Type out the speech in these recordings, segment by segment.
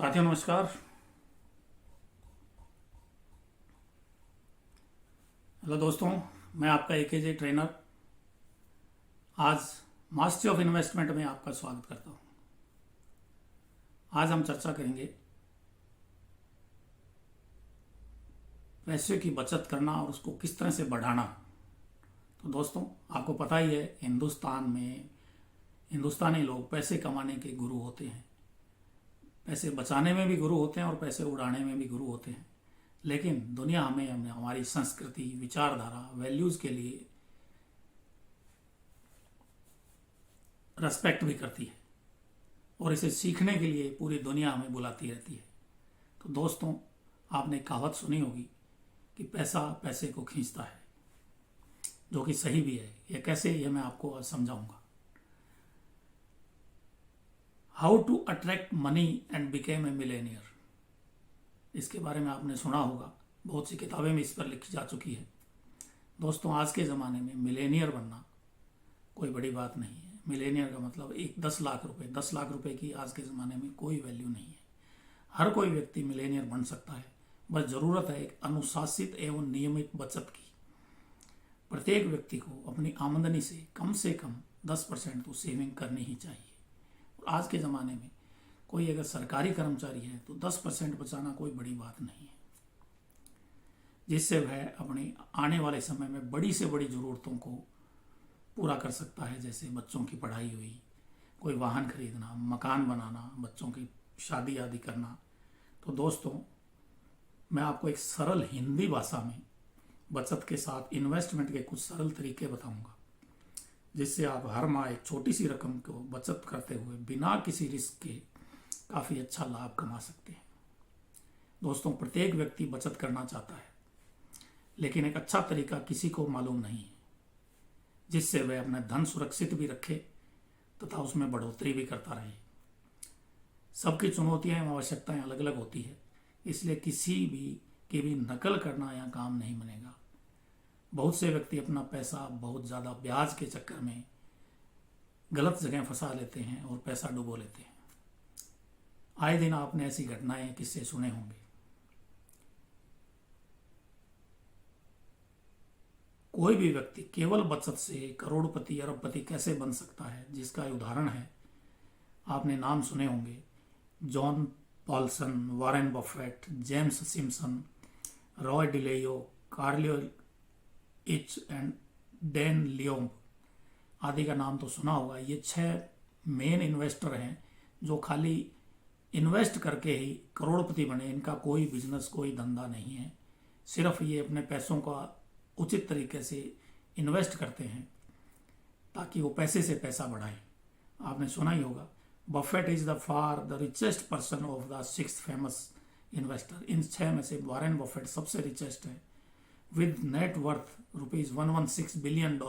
साथियों नमस्कार। हेलो दोस्तों, मैं आपका एकेजे ट्रेनर आज मास्टरी ऑफ इन्वेस्टमेंट में आपका स्वागत करता हूं। आज हम चर्चा करेंगे पैसे की बचत करना और उसको किस तरह से बढ़ाना। तो दोस्तों, आपको पता ही है हिंदुस्तान में हिंदुस्तानी लोग पैसे कमाने के गुरु होते हैं। पैसे बचाने में भी गुरु होते हैं और पैसे उड़ाने में भी गुरु होते हैं। लेकिन दुनिया हमें हमारी संस्कृति, विचारधारा, वैल्यूज के लिए रेस्पेक्ट भी करती है और इसे सीखने के लिए पूरी दुनिया हमें बुलाती रहती है। तो दोस्तों, आपने कहावत सुनी होगी कि पैसा पैसे को खींचता है, जो कि सही भी है। यह कैसे, यह मैं आपको आज समझाऊंगा। How to attract money and became a millionaire, इसके बारे में आपने सुना होगा। बहुत सी किताबें में इस पर लिखी जा चुकी है। दोस्तों, आज के ज़माने में मिलेनियर बनना कोई बड़ी बात नहीं है। मिलेनियर का मतलब 10 लाख रुपए की आज के ज़माने में कोई वैल्यू नहीं है। हर कोई व्यक्ति मिलेनियर बन सकता है, बस ज़रूरत है एक अनुशासित एवं नियमित बचत की। प्रत्येक व्यक्ति को अपनी आमदनी से कम 10% तो सेविंग करनी ही चाहिए। और आज के ज़माने में कोई अगर सरकारी कर्मचारी है तो 10% बचाना कोई बड़ी बात नहीं है, जिससे वह अपने आने वाले समय में बड़ी से बड़ी ज़रूरतों को पूरा कर सकता है। जैसे बच्चों की पढ़ाई हुई, कोई वाहन खरीदना, मकान बनाना, बच्चों की शादी आदि करना। तो दोस्तों, मैं आपको एक सरल हिंदी भाषा में बचत के साथ इन्वेस्टमेंट के कुछ सरल तरीके बताऊंगा, जिससे आप हर माह एक छोटी सी रकम को बचत करते हुए बिना किसी रिस्क के काफ़ी अच्छा लाभ कमा सकते हैं। दोस्तों, प्रत्येक व्यक्ति बचत करना चाहता है, लेकिन एक अच्छा तरीका किसी को मालूम नहीं है जिससे वह अपना धन सुरक्षित भी रखे तथा उसमें बढ़ोतरी भी करता रहे। सबकी चुनौतियां एवं आवश्यकताएं अलग अलग होती है, इसलिए किसी भी की भी नकल करना यहाँ काम नहीं बनेगा। बहुत से व्यक्ति अपना पैसा बहुत ज़्यादा ब्याज के चक्कर में गलत जगह फंसा लेते हैं और पैसा डुबो लेते हैं। आए दिन आपने ऐसी घटनाएं किससे सुने होंगे। कोई भी व्यक्ति केवल बचत से करोड़पति अरबपति कैसे बन सकता है, जिसका उदाहरण है, आपने नाम सुने होंगे, John Paulson, Warren Buffett, James Simpson, Roy Dalio, Carl इच एंड डैन लियोम्ब आदि का नाम तो सुना होगा। ये 6 मेन इन्वेस्टर हैं जो खाली इन्वेस्ट करके ही करोड़पति बने। इनका कोई बिजनेस, कोई धंधा नहीं है। सिर्फ ये अपने पैसों का उचित तरीके से इन्वेस्ट करते हैं ताकि वो पैसे से पैसा बढ़ाएं। आपने सुना ही होगा, Buffett is the richest person of the 6th famous investor. इन 6 में से वॉरेन बफेट सबसे रिचेस्ट है, विद नेट वर्थ $116 बिलियन,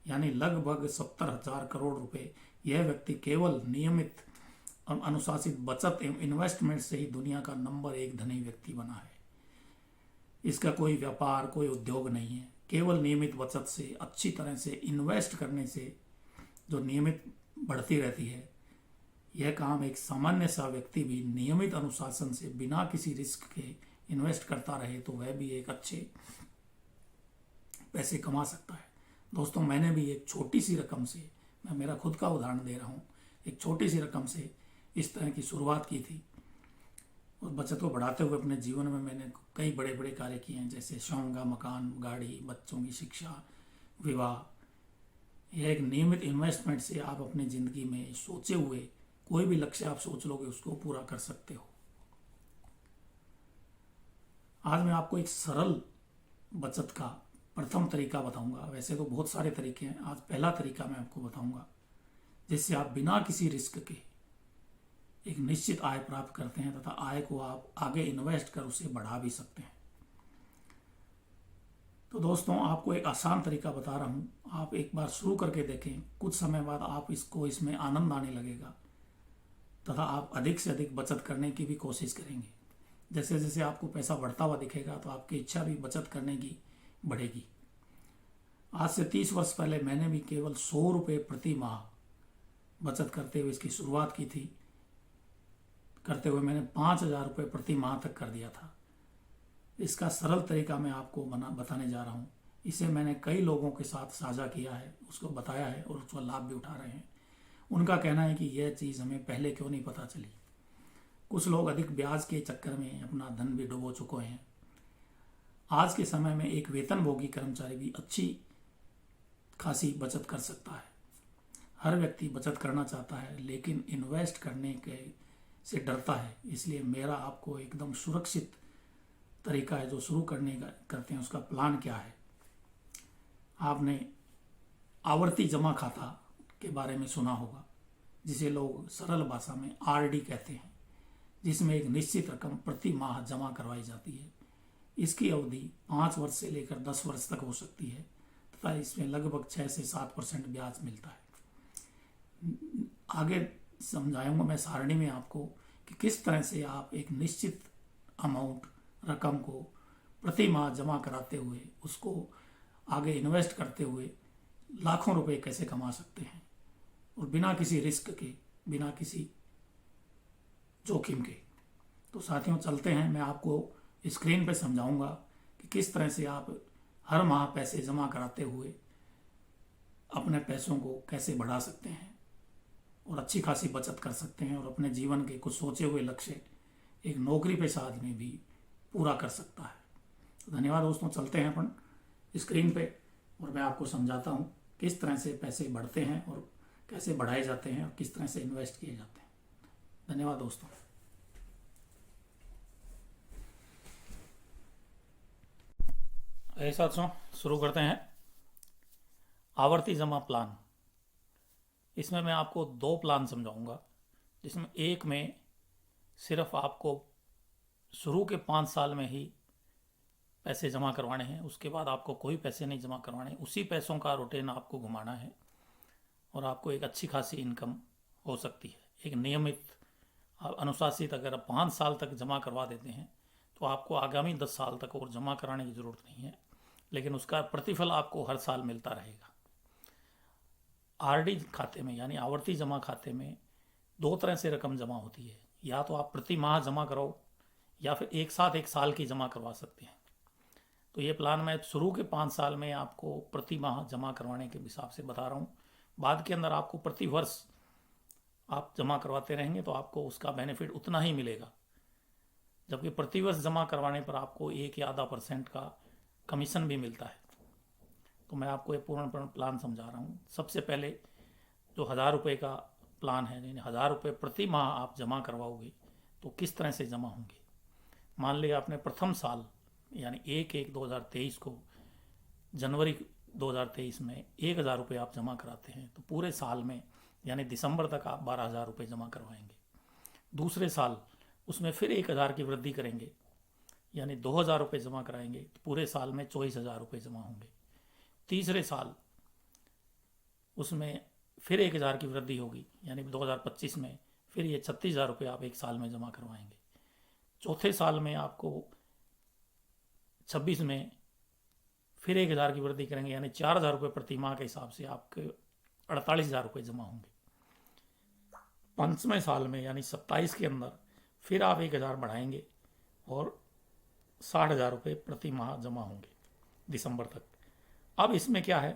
यानी लगभग 70,000 करोड़ रुपए। यह व्यक्ति केवल नियमित और अनुशासित बचत एवं इन्वेस्टमेंट से ही दुनिया का नंबर 1 धनी व्यक्ति बना है। इसका कोई व्यापार, कोई उद्योग नहीं है। केवल नियमित बचत से, अच्छी तरह से इन्वेस्ट करने से जो नियमित बढ़ती रहती है, यह काम एक सामान्य सा व्यक्ति भी नियमित अनुशासन से बिना किसी रिस्क के इन्वेस्ट करता रहे तो वह भी एक अच्छे पैसे कमा सकता है। दोस्तों, मैंने भी एक छोटी सी रकम से, मैं मेरा खुद का उदाहरण दे रहा हूँ, एक छोटी सी रकम से इस तरह की शुरुआत की थी और बचत को बढ़ाते हुए अपने जीवन में मैंने कई बड़े बड़े कार्य किए हैं, जैसे शौंगा, मकान, गाड़ी, बच्चों की शिक्षा, विवाह। यह एक नियमित इन्वेस्टमेंट से आप अपनी ज़िंदगी में सोचे हुए कोई भी लक्ष्य आप सोच लोगे उसको पूरा कर सकते हो। आज मैं आपको एक सरल बचत का प्रथम तरीका बताऊंगा। वैसे तो बहुत सारे तरीके हैं, आज पहला तरीका मैं आपको बताऊंगा जिससे आप बिना किसी रिस्क के एक निश्चित आय प्राप्त करते हैं तथा आय को आप आगे इन्वेस्ट कर उसे बढ़ा भी सकते हैं। तो दोस्तों, आपको एक आसान तरीका बता रहा हूँ, आप एक बार शुरू करके देखें। कुछ समय बाद आप इसमें आनंद आने लगेगा तथा आप अधिक से अधिक बचत करने की भी कोशिश करेंगे। जैसे जैसे आपको पैसा बढ़ता हुआ दिखेगा तो आपकी इच्छा भी बचत करने की बढ़ेगी। आज से 30 वर्ष पहले मैंने भी केवल 100 रुपये प्रति माह बचत करते हुए इसकी शुरुआत की थी। करते हुए मैंने 5,000 रुपये प्रति माह तक कर दिया था। इसका सरल तरीका मैं आपको बताने जा रहा हूँ। इसे मैंने कई लोगों के साथ साझा किया है, उसको बताया है और उसका लाभ भी उठा रहे हैं। उनका कहना है कि यह चीज़ हमें पहले क्यों नहीं पता चली। कुछ लोग अधिक ब्याज के चक्कर में अपना धन भी डुबो चुके हैं। आज के समय में एक वेतनभोगी कर्मचारी भी अच्छी खासी बचत कर सकता है। हर व्यक्ति बचत करना चाहता है, लेकिन इन्वेस्ट करने के से डरता है। इसलिए मेरा आपको एकदम सुरक्षित तरीका है जो शुरू करते हैं, उसका प्लान क्या है। आपने आवर्ती जमा खाता के बारे में सुना होगा, जिसे लोग सरल भाषा में आरडी कहते हैं, जिसमें एक निश्चित रकम प्रति माह जमा करवाई जाती है। इसकी अवधि 5 वर्ष से लेकर 10 वर्ष तक हो सकती है तथा इसमें लगभग 6 से 7% ब्याज मिलता है। आगे समझाऊंगा मैं सारणी में आपको कि किस तरह से आप एक निश्चित अमाउंट रकम को प्रति माह जमा कराते हुए उसको आगे इन्वेस्ट करते हुए लाखों रुपए कैसे कमा सकते हैं, और बिना किसी रिस्क के, बिना किसी जोखिम के। तो साथियों चलते हैं, मैं आपको स्क्रीन पे समझाऊंगा कि किस तरह से आप हर माह पैसे जमा कराते हुए अपने पैसों को कैसे बढ़ा सकते हैं और अच्छी खासी बचत कर सकते हैं और अपने जीवन के कुछ सोचे हुए लक्ष्य एक नौकरी पेशा आदमी भी पूरा कर सकता है। तो धन्यवाद दोस्तों, चलते हैं अपन स्क्रीन पे और मैं आपको समझाता हूँ किस तरह से पैसे बढ़ते हैं और कैसे बढ़ाए जाते हैं और किस तरह से इन्वेस्ट किए जाते हैं। धन्यवाद दोस्तों। ऐसा शुरू करते हैं। आवर्ती जमा प्लान, इसमें मैं आपको 2 प्लान समझाऊंगा, जिसमें एक में सिर्फ आपको शुरू के 5 साल में ही पैसे जमा करवाने हैं, उसके बाद आपको कोई पैसे नहीं जमा करवाने, उसी पैसों का रूटीन आपको घुमाना है और आपको एक अच्छी खासी इनकम हो सकती है। एक नियमित अनुशासित अगर आप 5 साल तक जमा करवा देते हैं तो आपको आगामी 10 साल तक और जमा कराने की ज़रूरत नहीं है, लेकिन उसका प्रतिफल आपको हर साल मिलता रहेगा। आरडी खाते में यानी आवर्ती जमा खाते में 2 तरह से रकम जमा होती है। या तो आप प्रति माह जमा कराओ या फिर एक साथ 1 साल की जमा करवा सकते हैं। तो ये प्लान मैं शुरू के 5 साल में आपको प्रति माह जमा करवाने के हिसाब से बता रहा हूँ। बाद के अंदर आपको प्रति वर्ष आप जमा करवाते रहेंगे तो आपको उसका बेनिफिट उतना ही मिलेगा, जबकि प्रति वर्ष जमा करवाने पर आपको 1 या आधा % का कमीशन भी मिलता है। तो मैं आपको ये पूर्ण प्लान समझा रहा हूँ। सबसे पहले जो 1000 रुपये का प्लान है, यानी 1000 रुपये प्रति माह आप जमा करवाओगे तो किस तरह से जमा होंगे। मान लिया आपने प्रथम साल यानी 1/1/2023 को जनवरी 2023 में 1000 रुपये आप जमा कराते हैं तो पूरे साल में यानी दिसंबर तक आप 12,000 रुपये जमा करवाएंगे। दूसरे साल उसमें फिर 1000 की वृद्धि करेंगे यानी 2000 रुपये जमा कराएंगे तो पूरे साल में 24,000 रुपये जमा होंगे। तीसरे साल उसमें फिर 1000 की वृद्धि होगी यानी 2025 में फिर ये 36,000 रुपये आप 1 साल में जमा करवाएंगे। चौथे साल में आपको 26 में फिर 1000 की वृद्धि करेंगे यानी 4,000 रुपये प्रति माह के हिसाब से आपके 48,000 रुपये जमा होंगे। 5वें साल में यानी 27 के अंदर फिर आप 1000 बढ़ाएंगे और 60,000 रुपये प्रति माह जमा होंगे दिसंबर तक। अब इसमें क्या है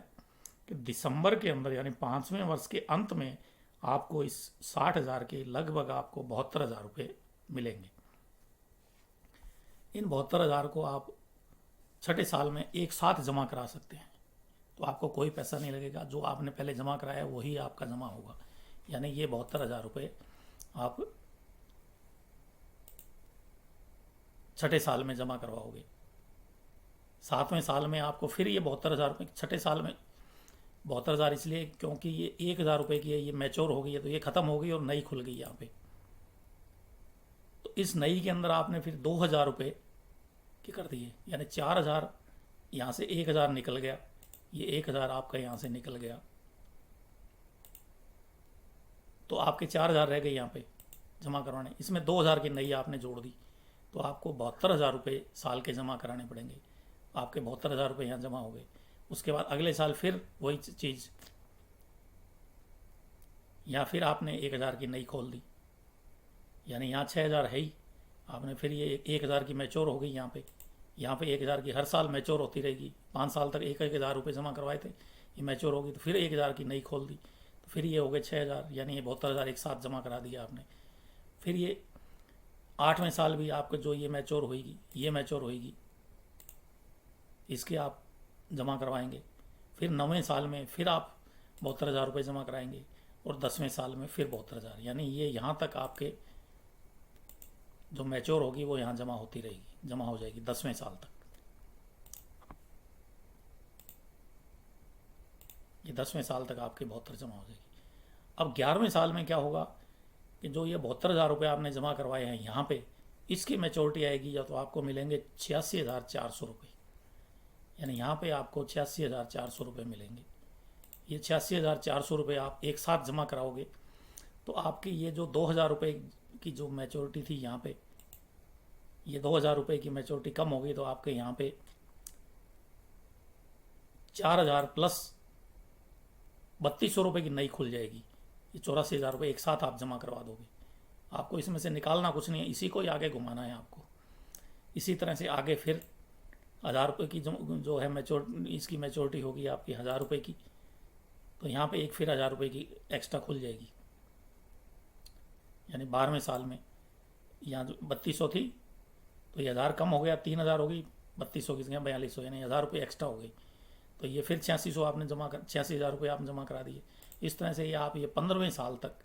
कि दिसंबर के अंदर यानी 5वें वर्ष के अंत में आपको इस 60,000 के लगभग आपको 72,000 रुपये मिलेंगे। इन 72,000 को आप छठे साल में एक साथ जमा करा सकते हैं तो आपको कोई पैसा नहीं लगेगा। जो आपने पहले जमा कराया वही आपका जमा होगा, यानी ये 72,000 रुपये आप छठे साल में जमा करवाओगे। 7वें साल में आपको फिर ये 72,000 रुपये, छठे साल में 72,000 इसलिए क्योंकि ये 1,000 रुपये की है, ये मैच्योर हो गई है तो ये ख़त्म हो गई और नई खुल गई यहाँ पे। तो इस नई के अंदर आपने फिर 2,000 रुपये की कर दिए यानी 4,000 यहाँ से 1,000 निकल गया, ये 1,000 आपका यहाँ से निकल गया तो आपके 4,000 रह गए यहाँ पे जमा करवाने। इसमें 2,000 की नई आपने जोड़ दी तो आपको 72,000 रुपये साल के जमा कराने पड़ेंगे। आपके 72,000 रुपये यहाँ जमा हो गए। उसके बाद अगले साल फिर वही चीज़, या फिर आपने 1,000 की नई खोल दी यानी यहाँ 6,000 है ही, आपने फिर ये 1,000 की मैच्योर हो गई यहाँ पे 1,000 की हर साल मैच्योर होती रहेगी। 5 साल तक 1,000 रुपये जमा करवाए थे, ये मैच्योर होगी तो फिर 1,000 की नई खोल दी, तो फिर ये हो गए 6,000, यानी ये 72,000 एक साथ जमा करा दिया आपने। फिर ये 8वें साल भी आपका जो ये मैच्योर होएगी, इसके आप जमा करवाएंगे। फिर 9वें साल में फिर आप 72,000 रुपये जमा कराएंगे, और 10वें साल में फिर 72,000, यानी ये यहाँ तक आपके जो मैच्योर होगी वो यहाँ जमा होती रहेगी, जमा हो जाएगी 10वें साल तक। ये 10वें साल तक आपके 72 जमा हो जाएगी। अब 11वें साल में क्या होगा कि जो ये 72,000 रुपये आपने जमा करवाए हैं यहाँ पे, इसकी मैच्योरिटी आएगी या तो आपको मिलेंगे 86,400 रुपये, यानी यहाँ पे आपको 86,400 रुपये मिलेंगे। ये 86,400 रुपये आप एक साथ जमा कराओगे तो आपकी ये जो 2,000 रुपये की जो मैच्योरिटी थी यहाँ पे, ये 2,000 रुपये की मैच्योरिटी कम हो गई, तो आपके यहाँ पे 4,000 प्लस 3,200 रुपये की नई खुल जाएगी। ये 84,000 रुपये एक साथ आप जमा करवा दोगे। आपको इसमें से निकालना कुछ नहीं है, इसी को ही आगे घुमाना है आपको। इसी तरह से आगे फिर 1,000 रुपये की जो है इसकी मैच्योरिटी होगी आपकी 1,000 रुपये की, तो यहाँ पे एक फिर 1,000 रुपये की एक्स्ट्रा खुल जाएगी। यानी 12वें साल में यहाँ जो 3,200 थी तो ये 1,000 कम हो गया, 3,000 हो गई, 3,200 की जगह 4,200, यानी 1,000 रुपये एक्स्ट्रा हो गई। तो ये फिर 86,000 आपने 86,000 रुपये आपने जमा करा दिए। इस तरह से ये आप ये 15वें साल तक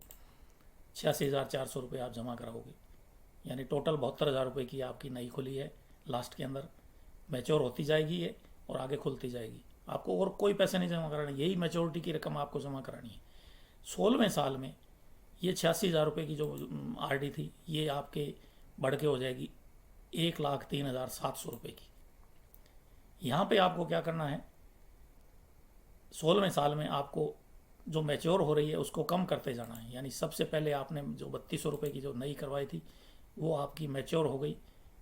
86,400 रुपये आप जमा कराओगे, यानी टोटल 72,000 रुपये की आपकी नई खुली है। लास्ट के अंदर मैच्योर होती जाएगी ये और आगे खुलती जाएगी। आपको और कोई पैसे नहीं जमा कराने, यही मैच्योरिटी की रकम आपको जमा करानी है। 16वें साल में ये 86,000 रुपये की जो RD थी ये आपके बढ़ के हो जाएगी 1,03,700 रुपये की। यहाँ पे आपको क्या करना है, 16वें साल में आपको जो मैच्योर हो रही है उसको कम करते जाना है। यानी सबसे पहले आपने जो 3,200 रुपये की जो नई करवाई थी वो आपकी मैच्योर हो गई,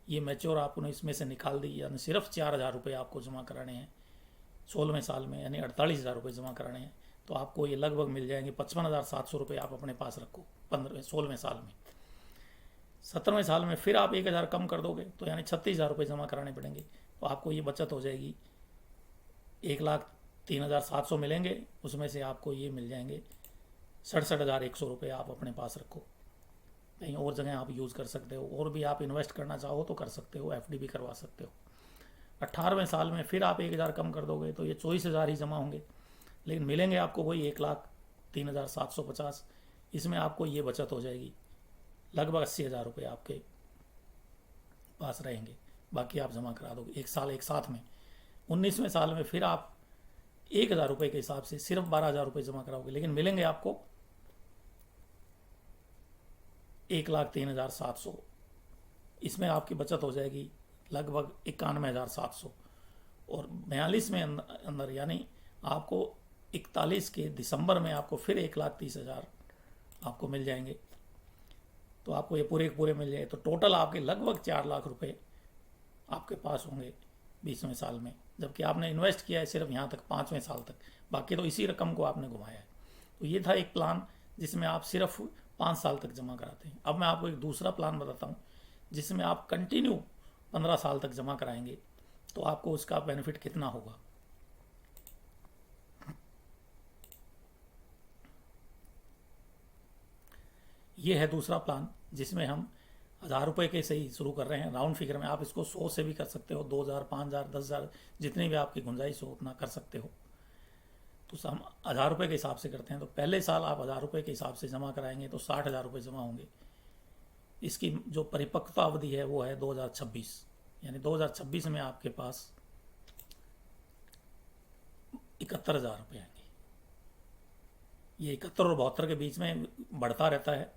ये मैच्योर आपने इसमें से निकाल दी, यानी सिर्फ 4,000 रुपये आपको जमा कराने हैं 16वें साल में, यानी 48,000 रुपये जमा कराने हैं। तो आपको ये लगभग मिल जाएंगे 55,700 रुपये आप अपने पास रखो 16वें साल में। 17वें साल में फिर आप 1,000 कम कर दोगे तो यानी 36,000 रुपये जमा कराने पड़ेंगे, तो आपको ये बचत हो जाएगी 1,03,700 मिलेंगे, उसमें से आपको ये मिल जाएंगे 67,100 रुपये आप अपने पास रखो। कहीं और जगह आप यूज़ कर सकते हो, और भी आप इन्वेस्ट करना चाहो तो कर सकते हो, FD भी करवा सकते हो। 18वें साल में फिर आप 1,000 कम कर दोगे तो ये 24,000 ही जमा होंगे, लेकिन मिलेंगे आपको वही 1,03,750। इसमें आपको ये बचत हो जाएगी लगभग 80,000 रुपये आपके पास रहेंगे, बाकी आप जमा करा दोगे एक साल एक साथ में। 19वें साल में फिर आप 1,000 रुपये के हिसाब से सिर्फ 12,000 रुपये जमा कराओगे, लेकिन मिलेंगे आपको 1,03,700। इसमें आपकी बचत हो जाएगी लगभग 91,700। और 42वें अंदर यानी आपको 41 के दिसंबर में आपको फिर 1,30,000 आपको मिल जाएंगे, तो आपको ये पूरे मिल जाए, तो टोटल आपके लगभग 4 लाख रुपए आपके पास होंगे 20वें साल में, जबकि आपने इन्वेस्ट किया है सिर्फ यहाँ तक 5वें साल तक, बाकी तो इसी रकम को आपने घुमाया है। तो ये था एक प्लान जिसमें आप सिर्फ 5 साल तक जमा कराते हैं। अब मैं आपको एक दूसरा प्लान बताता हूँ जिसमें आप कंटिन्यू 15 साल तक जमा कराएंगे, तो आपको उसका बेनिफिट कितना होगा। ये है दूसरा प्लान जिसमें हम 1,000 रुपये के से ही शुरू कर रहे हैं, राउंड फिगर में। आप इसको 100 से भी कर सकते हो, 2,000, 5,000, 10,000, जितनी भी आपकी गुंजाइश हो उतना कर सकते हो। तो हम 1,000 रुपये के हिसाब से करते हैं। तो पहले साल आप 1,000 रुपये के हिसाब से जमा कराएंगे तो 60,000 रुपये जमा होंगे। इसकी जो परिपक्वता अवधि है वो है 2026, यानी 2026 में आपके पास 71,000 रुपये आएंगे। ये 71 और 72 के बीच में बढ़ता रहता है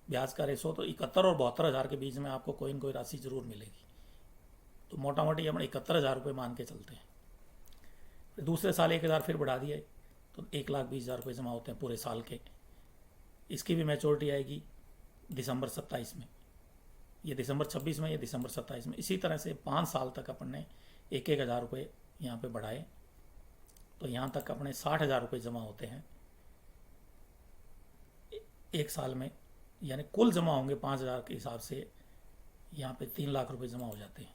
ब्याज का रेशो, तो 71 और 72,000 के बीच में आपको कोई न कोई राशि जरूर मिलेगी। तो मोटा मोटी हम 71,000 रुपये मान के चलते हैं। फिर दूसरे साल 1,000 फिर बढ़ा दिए तो 1,20,000 रुपये जमा होते हैं पूरे साल के। इसकी भी मैच्योरिटी आएगी दिसंबर 27 में, ये दिसंबर 26 में, ये दिसंबर 27 में। इसी तरह से 5 साल तक अपन ने 1,000 रुपये यहाँ पे बढ़ाए, तो यहाँ तक अपने 60,000 रुपये जमा होते हैं एक साल में यानी कुल जमा होंगे 5,000 के हिसाब से यहाँ पे 3 लाख रुपए जमा हो जाते हैं।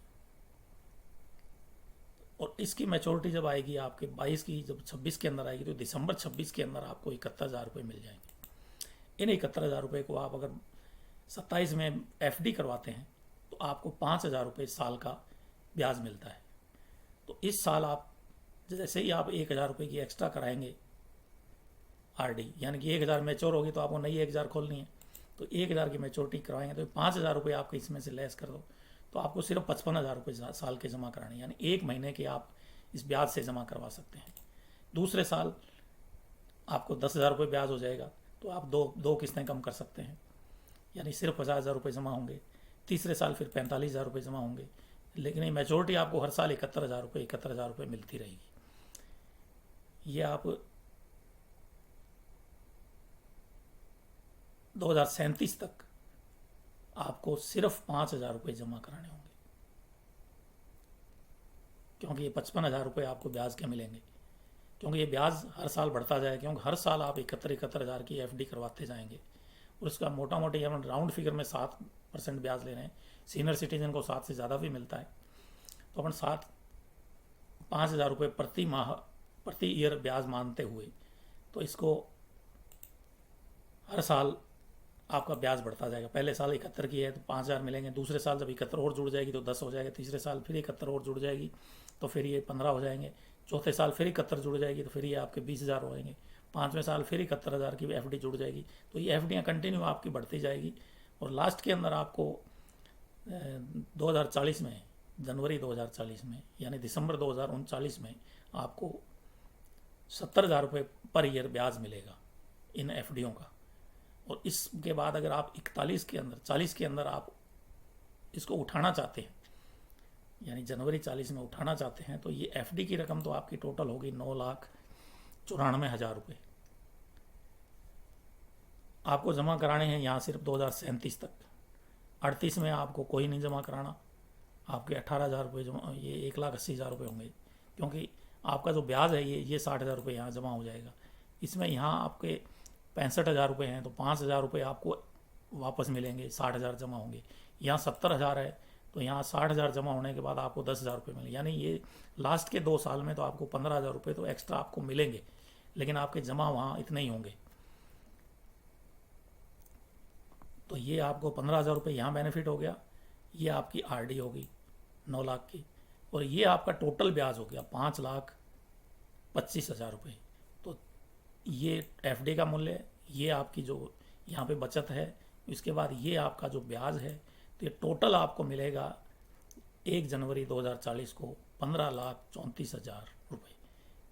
और इसकी मैच्योरिटी जब आएगी आपके 22 की, जब 26 के अंदर आएगी, तो दिसंबर 26 के अंदर आपको 71,000 रुपये मिल जाएंगे। इन 71,000 रुपये को आप अगर 27 में FD करवाते हैं तो आपको 5,000 रुपये साल का ब्याज मिलता है। तो इस साल आप जैसे ही आप 1,000 रुपये की एक्स्ट्रा कराएंगे RD, यानी कि 1,000 मैच्योर होगी तो आपको नई 1,000 खोलनी है, तो 1,000 की मैच्योरिटी करवाएंगे तो 5,000 रुपये आपके इसमें से लेस कर दो तो आपको सिर्फ 55,000 रुपये साल के जमा कराने, यानी 1 महीने के आप इस ब्याज से जमा करवा सकते हैं। दूसरे साल आपको 10,000 रुपये ब्याज हो जाएगा तो आप दो किस्तें कम कर सकते हैं, यानी सिर्फ 50,000 रुपये जमा होंगे। तीसरे साल फिर 45,000 रुपये जमा होंगे, लेकिन ये मैच्योरिटी आपको हर साल 71,000 रुपये मिलती रहेगी। ये आप 2037 तक आपको सिर्फ 5,000 रुपये जमा कराने होंगे, क्योंकि ये 55,000 रुपये आपको ब्याज के मिलेंगे, क्योंकि ये ब्याज हर साल बढ़ता जाएगा, क्योंकि हर साल आप 71,000 की FD करवाते जाएंगे। और उसका मोटा मोटी हम राउंड फिगर में 7% ब्याज ले रहे हैं। सीनियर सिटीजन को 7 से ज़्यादा भी मिलता है, तो अपन 5,000 रुपये प्रति ईयर ब्याज मानते हुए, तो इसको हर साल आपका ब्याज बढ़ता जाएगा। पहले साल 71 की है तो 5,000 मिलेंगे, दूसरे साल जब 71 और जुड़ जाएगी तो 10 हो जाएगा, तीसरे साल फिर 71 और जुड़ जाएगी तो फिर ये 15 हो जाएंगे, चौथे साल फिर 71 जुड़ जाएगी तो फिर ये आपके 20,000 हो जाएंगे, 5वें साल फिर 71,000 की FD जुड़ जाएगी। तो ये FDयाँ कंटिन्यू आपकी बढ़ती जाएगी। और लास्ट के अंदर आपको 2040 में, जनवरी 2040 में, यानी दिसंबर 2039 में आपको 70,000 रुपये पर ईयर ब्याज मिलेगा इन FDयों का। और इसके बाद अगर आप 40 के अंदर आप इसको उठाना चाहते हैं, यानी जनवरी 40 में उठाना चाहते हैं, तो ये FD की रकम तो आपकी टोटल होगी 9,94,000 रुपये। आपको जमा कराने हैं यहाँ सिर्फ 2037 तक। 38 में आपको कोई नहीं जमा कराना, आपके 18,000 रुपये जमा, ये 1,80,000 रुपये होंगे, क्योंकि आपका जो ब्याज है ये 60,000 रुपये यहाँ जमा हो जाएगा। इसमें यहाँ आपके 65,000 रुपये हैं तो 5,000 रुपये आपको वापस मिलेंगे, 60,000 जमा होंगे। यहाँ 70,000 है तो यहाँ 60,000 जमा होने के बाद आपको 10,000 रुपये मिलेंगे, यानी ये लास्ट के 2 साल में तो आपको 15,000 रुपये तो एक्स्ट्रा आपको मिलेंगे, लेकिन आपके जमा वहाँ इतने ही होंगे। तो ये आपको 15,000 रुपये यहाँ बेनिफिट हो गया। ये आपकी RD होगी 9 लाख की, और ये आपका टोटल ब्याज हो गया 5,25,000 रुपये। तो ये FD का मूल्य है, ये आपकी जो यहाँ पे बचत है, इसके बाद ये आपका जो ब्याज है, तो ये टोटल आपको मिलेगा 1 जनवरी 2040 को 15,34,000 रुपये।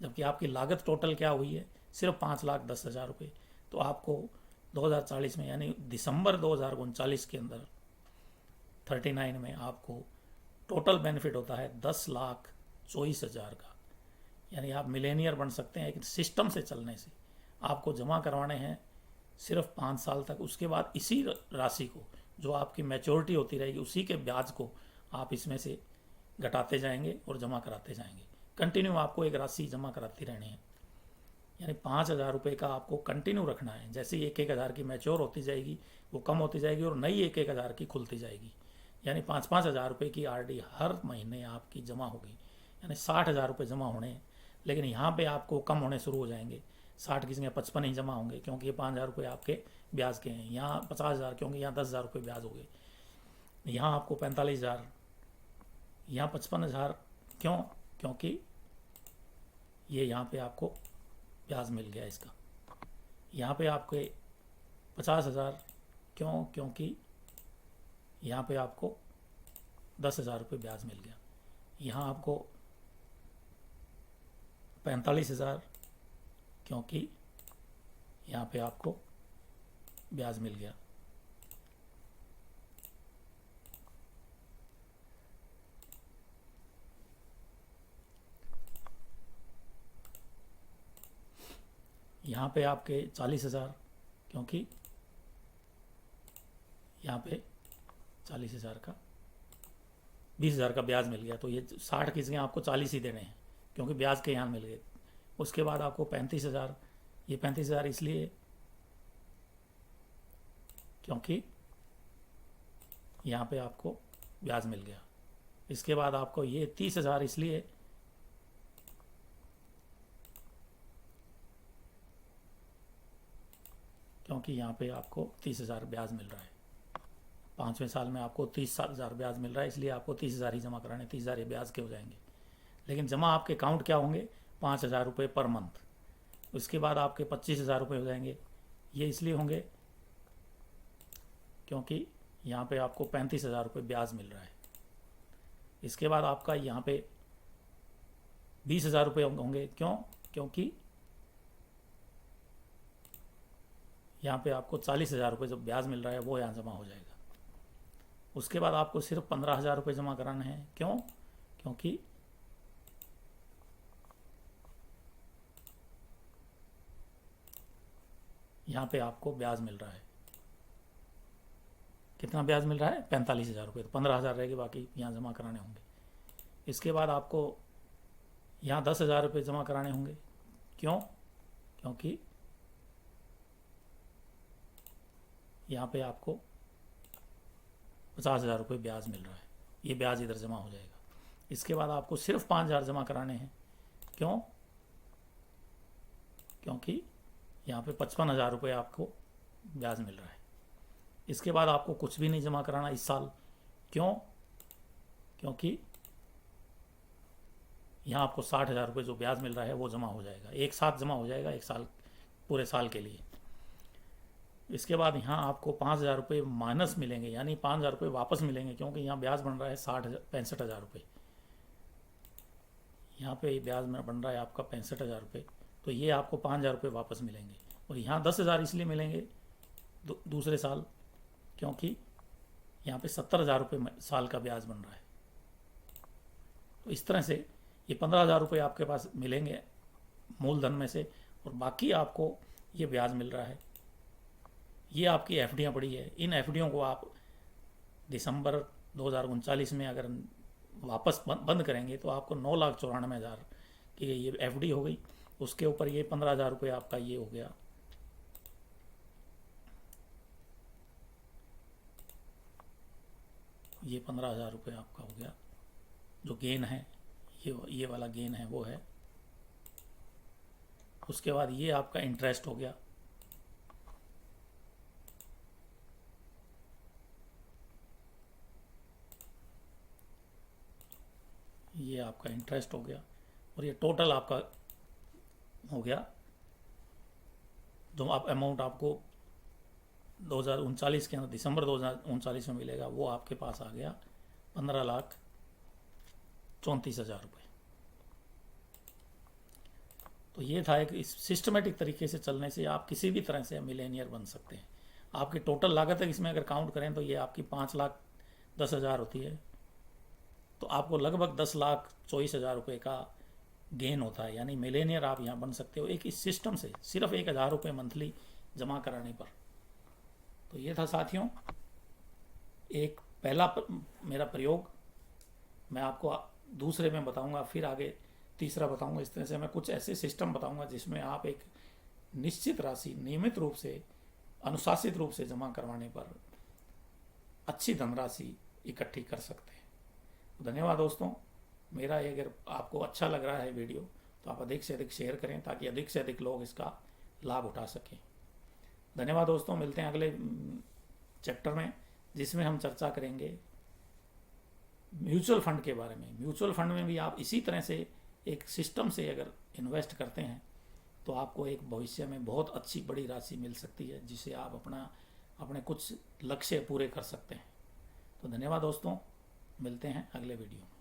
जबकि आपकी लागत टोटल क्या हुई है, सिर्फ 5,10,000 रुपये। तो आपको 2040 में, यानी दिसंबर 2039 के अंदर 39 में आपको टोटल बेनिफिट होता है 10,24,000 का। यानी आप मिलेनियर बन सकते हैं एक सिस्टम से चलने से। आपको जमा करवाने हैं सिर्फ 5 साल तक, उसके बाद इसी राशि को जो आपकी मैच्योरिटी होती रहेगी उसी के ब्याज को आप इसमें से घटाते जाएंगे और जमा कराते जाएंगे। कंटिन्यू आपको एक राशि जमा कराती रहनी है, यानी 5,000 रुपये का आपको कंटिन्यू रखना है। जैसे ही 1,000 की मैच्योर होती जाएगी वो कम होती जाएगी और नई 1,000 की खुलती जाएगी, यानी 5,000 रुपये की RD हर महीने आपकी जमा होगी, यानी 60,000 रुपये जमा होने हैं। लेकिन यहाँ पे आपको कम होने शुरू हो जाएंगे, 60 की जगह 55 ही जमा होंगे, क्योंकि ये 5,000 रुपये आपके ब्याज के हैं। यहाँ 50,000, क्योंकि यहाँ 10,000 रुपये ब्याज हो गए। यहाँ आपको 45,000, यहाँ 55,000, क्यों? क्योंकि ये यहाँ पे आपको ब्याज मिल गया इसका। यहाँ पे आपके 50,000, क्यों? क्योंकि यहाँ पे आपको 10,000 रुपये ब्याज मिल गया। यहाँ आपको 45,000, क्योंकि यहाँ पे आपको ब्याज मिल गया। यहाँ पे आपके 40,000, क्योंकि यहाँ पे 40,000 का 20,000 का ब्याज मिल गया। तो ये 60 की जगह आपको 40 ही देने हैं, क्योंकि ब्याज के यहाँ मिल गए। उसके बाद आपको 35,000, ये 35,000 इसलिए क्योंकि यहाँ पे आपको ब्याज मिल गया। इसके बाद आपको ये 30,000 इसलिए क्योंकि यहाँ पे आपको 30,000 ब्याज मिल रहा है। 5वें साल में आपको 30,000 ब्याज मिल रहा है, इसलिए आपको 30,000 ही जमा कराने, 30,000 ये ब्याज के हो जाएंगे। लेकिन जमा आपके अकाउंट क्या होंगे, 5,000 रुपये पर मंथ। उसके बाद आपके 25,000 रुपये हो जाएंगे। ये इसलिए होंगे क्योंकि यहाँ पे आपको 35,000 रुपये ब्याज मिल रहा है। इसके बाद आपका यहाँ पे 20,000 रुपये होंगे। क्यों? क्योंकि यहाँ पे आपको 40,000 रुपये जो ब्याज मिल रहा है वो यहाँ जमा हो जाएगा। उसके बाद आपको सिर्फ 15,000 रुपये जमा कराने हैं। क्यों? क्योंकि यहाँ पे आपको ब्याज मिल रहा है। कितना ब्याज मिल रहा है? 45,000 रुपये। तो 15,000 रहेगी, बाकी यहाँ जमा कराने होंगे। इसके बाद आपको यहाँ 10,000 रुपये जमा कराने होंगे। क्यों? क्योंकि यहाँ पे आपको 50,000 रुपये ब्याज मिल रहा है, ये ब्याज इधर जमा हो जाएगा। इसके बाद आपको सिर्फ 5,000 जमा कराने हैं। क्यों? क्योंकि यहाँ पे 55,000 रुपये आपको ब्याज मिल रहा है। इसके बाद आपको कुछ भी नहीं जमा कराना इस साल। क्यों? क्योंकि यहाँ आपको 60,000 रुपये जो ब्याज मिल रहा है वो जमा हो जाएगा, एक साथ जमा हो जाएगा, एक साल, पूरे साल के लिए। इसके बाद यहाँ आपको 5,000 रुपये माइनस मिलेंगे, यानी 5,000 रुपये वापस मिलेंगे, क्योंकि यहाँ ब्याज बन रहा है 65,000 रुपये। यहाँ पे ब्याज में बन रहा है आपका 65,000 रुपये, तो ये आपको 5,000 रुपये वापस मिलेंगे। और यहाँ 10,000 इसलिए मिलेंगे दूसरे साल, क्योंकि यहाँ पे 70,000 रुपये साल का ब्याज बन रहा है। तो इस तरह से ये 15,000 रुपये आपके पास मिलेंगे मूलधन में से, और बाकी आपको ये ब्याज मिल रहा है। ये आपकी एफडियाँ पड़ी है। इन एफडियों को आप दिसंबर 2039 में अगर वापस बंद करेंगे तो आपको 9,94,000 की ये एफडी हो गई। उसके ऊपर ये 15,000 रुपये आपका ये हो गया, ये 15,000 रुपये आपका हो गया जो गेन है, ये वाला गेन है वो है। उसके बाद ये आपका इंटरेस्ट हो गया, ये आपका इंटरेस्ट हो गया, और ये टोटल आपका हो गया जो आप अमाउंट आपको 2039 के अंदर दिसंबर 2039 में मिलेगा, वो आपके पास आ गया 15,34,000 रुपये। तो ये था एक सिस्टमेटिक तरीके से चलने से आप किसी भी तरह से मिलेनियर बन सकते हैं। आपकी टोटल लागत है इसमें अगर काउंट करें तो ये आपकी 5,10,000 होती है, तो आपको लगभग 10,24,000 रुपये का गेन होता है, यानी मिलेनियर आप यहाँ बन सकते हो एक इस सिस्टम से, सिर्फ 1,000 रुपये मंथली जमा कराने पर। तो ये था साथियों एक पहला मेरा प्रयोग। मैं आपको दूसरे में बताऊंगा, फिर आगे तीसरा बताऊंगा। इस तरह से मैं कुछ ऐसे सिस्टम बताऊंगा जिसमें आप एक निश्चित राशि नियमित रूप से, अनुशासित रूप से जमा करवाने पर अच्छी धनराशि इकट्ठी कर सकते हैं। धन्यवाद दोस्तों। मेरा अगर आपको अच्छा लग रहा है वीडियो तो आप अधिक से अधिक शेयर करें ताकि अधिक से अधिक लोग इसका लाभ उठा सकें। धन्यवाद दोस्तों। मिलते हैं अगले चैप्टर में, जिसमें हम चर्चा करेंगे म्यूचुअल फंड के बारे में। म्यूचुअल फंड में भी आप इसी तरह से एक सिस्टम से अगर इन्वेस्ट करते हैं तो आपको एक भविष्य में बहुत अच्छी बड़ी राशि मिल सकती है, जिसे आप अपने कुछ लक्ष्य पूरे कर सकते हैं। तो धन्यवाद दोस्तों, मिलते हैं अगले वीडियो में।